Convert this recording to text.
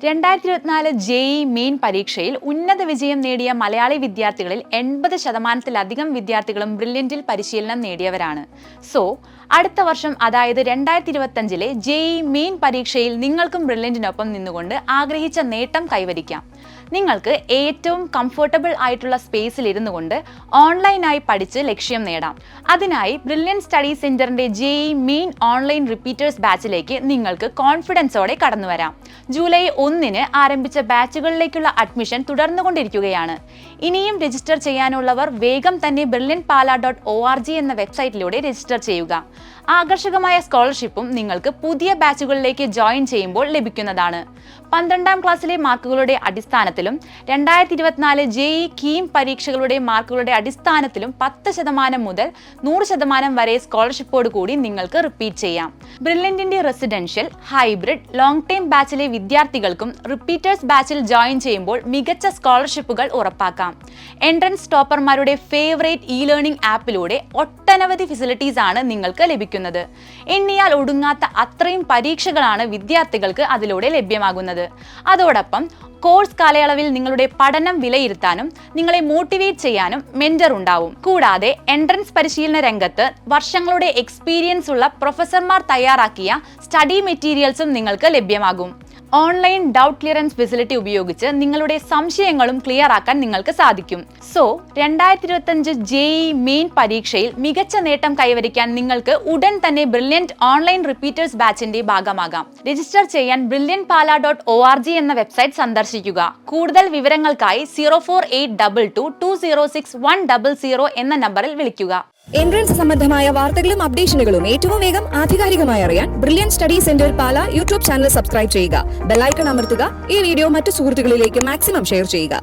2024 JEE main പരീക്ഷയിൽ ഉന്നത വിജയം നേടിയ മലയാളി വിദ്യാർത്ഥികളിൽ 80%-ലധികം വിദ്യാർത്ഥികളും ബ്രില്യൻറ്റിൽ പരിശീലനം നേടിയവരാണ്. അടുത്ത വർഷം അതായത് 2025 ജെഇഇ മെയിൻ പരീക്ഷയിൽ നിങ്ങൾക്കും ബ്രില്യൻറ്റിനൊപ്പം നിന്നുകൊണ്ട് ആഗ്രഹിച്ച നേട്ടം കൈവരിക്കാം. നിങ്ങൾക്ക് ഏറ്റവും കംഫർട്ടബിൾ ആയിട്ടുള്ള സ്പേസിൽ ഇരുന്നു കൊണ്ട് ഓൺലൈനായി പഠിച്ച് ലക്ഷ്യം നേടാം. അതിനായി ബ്രില്യൻറ്റ് സ്റ്റഡി സെന്ററിന്റെ ജെഇഇ മെയിൻ ഓൺലൈൻ റിപ്പീറ്റേഴ്സ് ബാച്ചിലേക്ക് നിങ്ങൾക്ക് കോൺഫിഡൻസോടെ കടന്നു വരാം. ജൂലൈ 1 ആരംഭിച്ച ബാച്ചുകളിലേക്കുള്ള അഡ്മിഷൻ തുടർന്നുകൊണ്ടിരിക്കുകയാണ്. ഇനിയും രജിസ്റ്റർ ചെയ്യാനുള്ളവർ വേഗം തന്നെ brilliantpala.org എന്ന വെബ്സൈറ്റിലൂടെ രജിസ്റ്റർ ചെയ്യുക. ആകർഷകമായ സ്കോളർഷിപ്പും നിങ്ങൾക്ക് പുതിയ ബാച്ചുകളിലേക്ക് ജോയിൻ ചെയ്യുമ്പോൾ ലഭിക്കുന്നതാണ്. 12ാം ക്ലാസ്സിലെ മാർക്കുകളുടെ അടിസ്ഥാനത്തിലും 2024 ജെഇഇ കീം പരീക്ഷകളുടെ മാർക്കുകളുടെ അടിസ്ഥാനത്തിലും 10% മുതൽ 100% വരെ സ്കോളർഷിപ്പോട് കൂടി നിങ്ങൾക്ക് റിപ്പീറ്റ് ചെയ്യാം. ബ്രില്യൻറ്റിന്റെ റെസിഡൻഷ്യൽ, ഹൈബ്രിഡ്, ലോങ് ടൈം ബാച്ചിലെ വിദ്യാർത്ഥികൾക്കും റിപ്പീറ്റേഴ്സ് ബാച്ചിൽ ജോയിൻ ചെയ്യുമ്പോൾ മികച്ച സ്കോളർഷിപ്പുകൾ ഉറപ്പാക്കാം. എൻട്രൻസ് ടോപ്പർമാരുടെ ഫേവറേറ്റ് ഇ ലേണിംഗ് ആപ്പിലൂടെ ഒട്ടനവധി ഫെസിലിറ്റീസ് ആണ് നിങ്ങൾക്ക് ലഭിക്കുന്നത്. എണ്ണിയാൽ ഒടുങ്ങാത്ത അത്രയും പരീക്ഷകളാണ് വിദ്യാർത്ഥികൾക്ക് അതിലൂടെ ലഭ്യമാകുന്നത്. അതോടൊപ്പം കോഴ്സ് കാലയളവിൽ നിങ്ങളുടെ പഠനം വിലയിരുത്താനും നിങ്ങളെ മോട്ടിവേറ്റ് ചെയ്യാനും മെന്റർ ഉണ്ടാവും. കൂടാതെ എൻട്രൻസ് പരിശീലന രംഗത്ത് വർഷങ്ങളുടെ എക്സ്പീരിയൻസ് ഉള്ള പ്രൊഫസർമാർ തയ്യാറാക്കിയ സ്റ്റഡി മെറ്റീരിയൽസും നിങ്ങൾക്ക് ലഭ്യമാകും. ഓൺലൈൻ ഡൗട്ട് ക്ലിയറൻസ് ഫെസിലിറ്റി ഉപയോഗിച്ച് നിങ്ങളുടെ സംശയങ്ങളും ക്ലിയർ ആക്കാൻ നിങ്ങൾക്ക് സാധിക്കും. 2025 ജെഇഇ മെയിൻ പരീക്ഷയിൽ മികച്ച നേട്ടം കൈവരിക്കാൻ നിങ്ങൾക്ക് ഉടൻ തന്നെ ബ്രില്യൻറ്റ് ഓൺലൈൻ റിപ്പീറ്റേഴ്സ് ബാച്ചിന്റെ ഭാഗമാകാം. രജിസ്റ്റർ ചെയ്യാൻ brilliantpala.org എന്ന വെബ്സൈറ്റ് സന്ദർശിക്കുക. കൂടുതൽ വിവരങ്ങൾക്കായി 04822061000 എന്ന നമ്പറിൽ വിളിക്കുക. എൻട്രൻസ് സംബന്ധമായ വാർത്തകളും അപ്ഡേഷനുകളും ഏറ്റവും വേഗം ആധികാരികമായി അറിയാൻ ബ്രില്യൻറ്റ് സ്റ്റഡി സെന്റർ പാല യൂട്യൂബ് ചാനൽ സബ്സ്ക്രൈബ് ചെയ്യുക. ബെൽ ഐക്കൺ അമർത്തുക. ഈ വീഡിയോ മറ്റു സുഹൃത്തുക്കളിലേക്ക് മാക്സിമം ഷെയർ ചെയ്യുക.